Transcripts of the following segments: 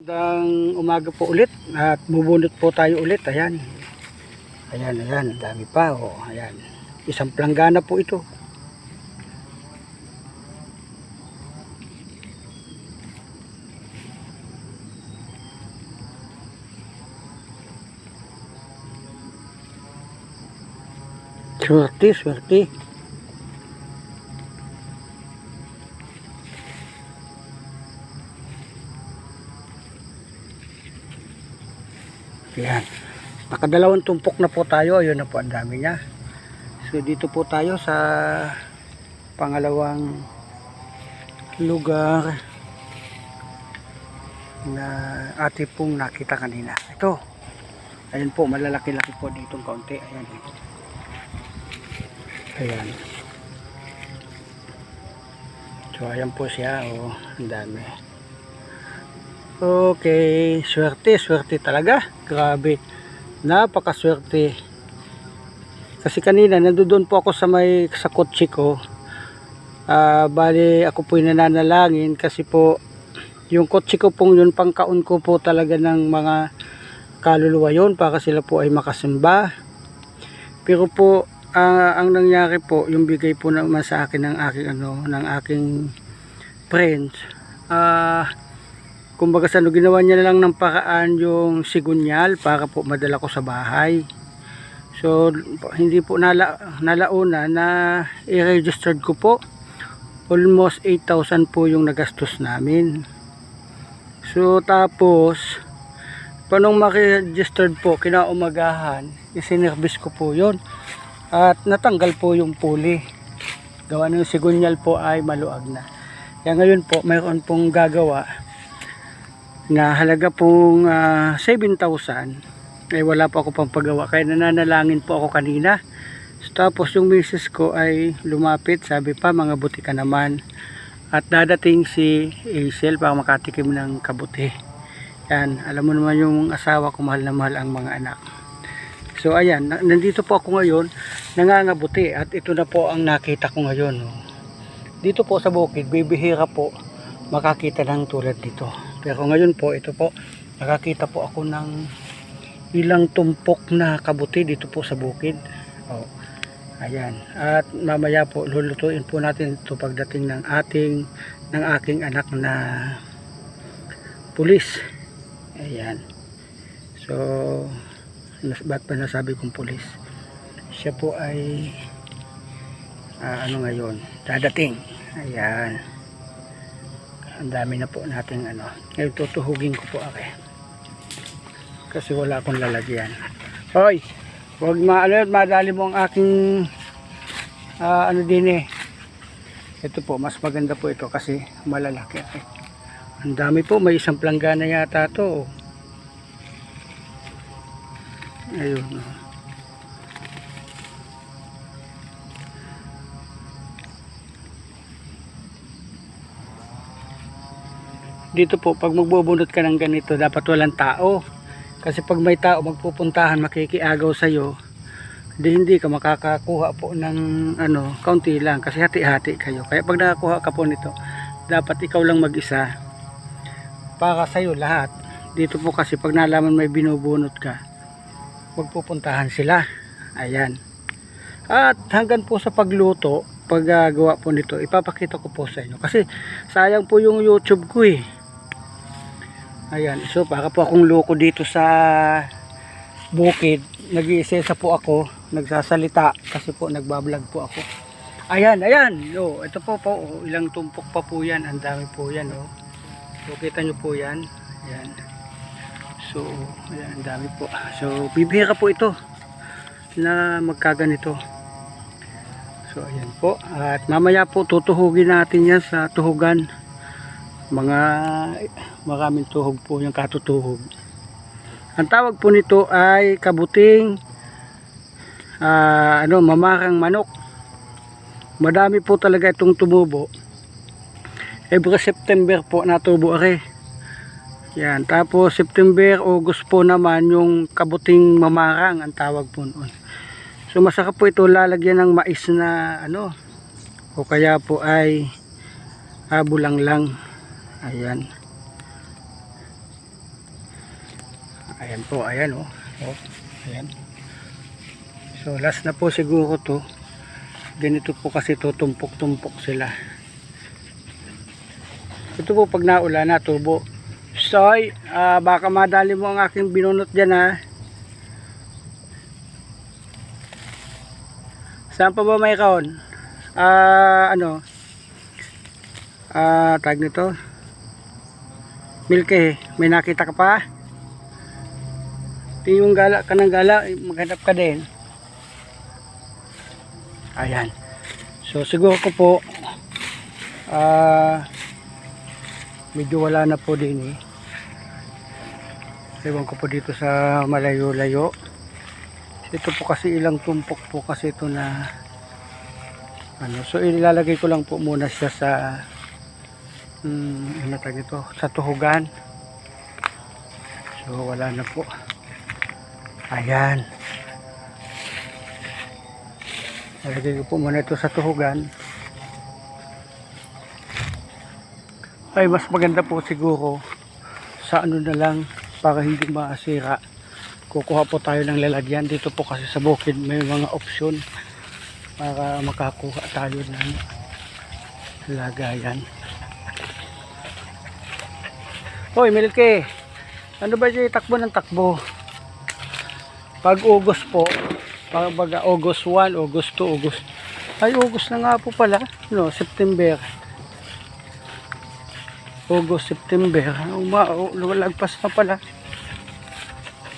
Magandang umaga po ulit at bubunot po tayo ulit. Ayan. Ayan, dami pa oh. Ayan. Isang planggana po ito. Swerte. Ayan. Nakadalawang tumpok na po tayo. Ayun na po, ang dami niya. So dito po tayo sa pangalawang lugar na ate pong nakita kanina. Ito. Ayan po, malalaki-laki po ditong kaunti. Ayan. So ayan po siya. Oh, ang dami. Okay, swerte talaga. Grabe. Napakaswerte. Kasi kanina nandoon po ako sa kotse ko. Bali ako po nananalangin kasi po yung kotse ko pong yun pangkaon ko po talaga ng mga kaluluwa yun para sila po ay makasimba. Pero po ang nangyari po, yung bigay po naman sa akin ng aking friends. Kumbaga ginawa niya na lang ng paraan yung sigunyal para po madala ko sa bahay. So hindi po nalauna na i-registered ko po. Almost 8,000 po yung nagastos namin. So tapos panong maki-registered po kinaumagahan, isinerbis ko po yun. At natanggal po yung puli. Gawa ng sigunyal po ay maluag na. Kaya ngayon po mayroon pong gagawa na halaga pong 7,000 ay wala pa ako pang paggawa, kaya nananalangin po ako kanina. So, tapos yung misis ko ay lumapit, sabi pa mga buti ka naman at dadating si Hazel para makatikim ng kabuti. Yan, alam mo naman yung asawa ko, mahal na mahal ang mga anak. So ayan, nandito po ako ngayon nangangabuti at ito na po ang nakita ko ngayon. Dito po sa bukid, bibihira po makakita ng tulad dito. Pero ngayon po, ito po, nakakita po ako ng ilang tumpok na kabuti dito po sa bukid. Oh, ayan. At mamaya po, lulutuin po natin ito pagdating ng aking anak na pulis. Ayan. So, ba't ba nasabi kong pulis? Siya po ay, ano ngayon, dadating. Ayan. Ang dami na po nating ngayon tutuhugin ko po ako kasi wala akong lalagyan. Hoy, huwag madali mo ang aking din ito po, mas maganda po ito kasi malalaki. Ang dami po, may isang planggana yata to. Ayun. Dito po, pag magbubunot ka ng ganito, dapat walang tao. Kasi pag may tao magpupuntahan, makikiagaw sa'yo, hindi ka makakakuha po ng kaunti lang. Kasi hati-hati kayo. Kaya pag nakakuha ka po nito, dapat ikaw lang mag-isa. Para sa'yo lahat. Dito po kasi pag nalaman may binubunot ka, magpupuntahan sila. Ayan. At hanggang po sa pagluto, paggagawa po nito, ipapakita ko po sa inyo. Kasi sayang po yung YouTube ko eh. Ayan, so para po akong loko dito sa bukid, nag-iisesa po ako, nagsasalita kasi po nagbablog po ako. Ayan, oh, ito po ilang tumpok pa po yan, ang dami po yan oh. So kita nyo po yan, ayan. So ayan, ang dami po. So bibihira po ito na magkaganito. So ayan po, at mamaya po tutuhugin natin yan sa tuhugan. Maraming tuhog po yung katutuhog. Ang tawag po nito ay kabuting mamarang manok. Madami po talaga itong tumubo. Every September po natubo are. Yan, tapos September, August po naman yung kabuting mamarang ang tawag po noon. So masarap po ito, lalagyan ng mais na o kaya po ay bulang lang. Ayan. Ayan po, ayan oh. Oh, ayan. So last na po siguro to. Ganito po kasi tutumpok-tumpok sila. Ito po pag naulan na tubo. Soy, baka madali mo ang aking binunot dyan ha. Saan pa ba may kaon? Tag nito. Milke, may nakita ka pa? Ito yung gala ka ng gala, maghanap ka din. Ayan. So siguro ko po medyo wala na po din eh. Ewan ko po dito sa malayo-layo. Ito po kasi ilang tumpok po kasi ito na so ilalagay ko lang po muna siya sa sa tuhugan. So wala na po. Ayan. Ilalagay ko po muna ito sa tuhugan. Ay mas maganda po siguro sa ano na lang para hindi masira. Kukuha po tayo ng lalagyan dito po kasi sa bukid may mga opsyon para makakuha tayo ng lagayan. Hoy Milky, ano ba siya takbo ng takbo? Pag August po, pag August 1, August 2, August ay August na nga po pala, no, September, August, September, lagpas na pala.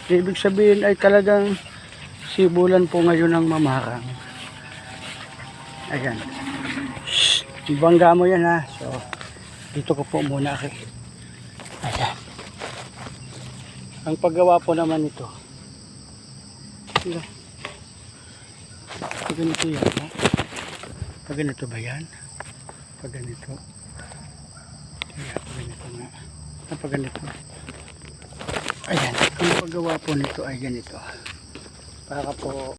Ibig sabihin ay talagang sibulan po ngayon ng mamarang. Ayan. Shhh, ibangga mo yan ha. So, dito ko po muna ako. Ayan. Ang paggawa po naman ito. Pag ganito yan ha. Pag ganito ba yan? Pag ganito. Ayan, pag ganito nga. Pag ganito. Ayan, ang paggawa po nito ay ganito para po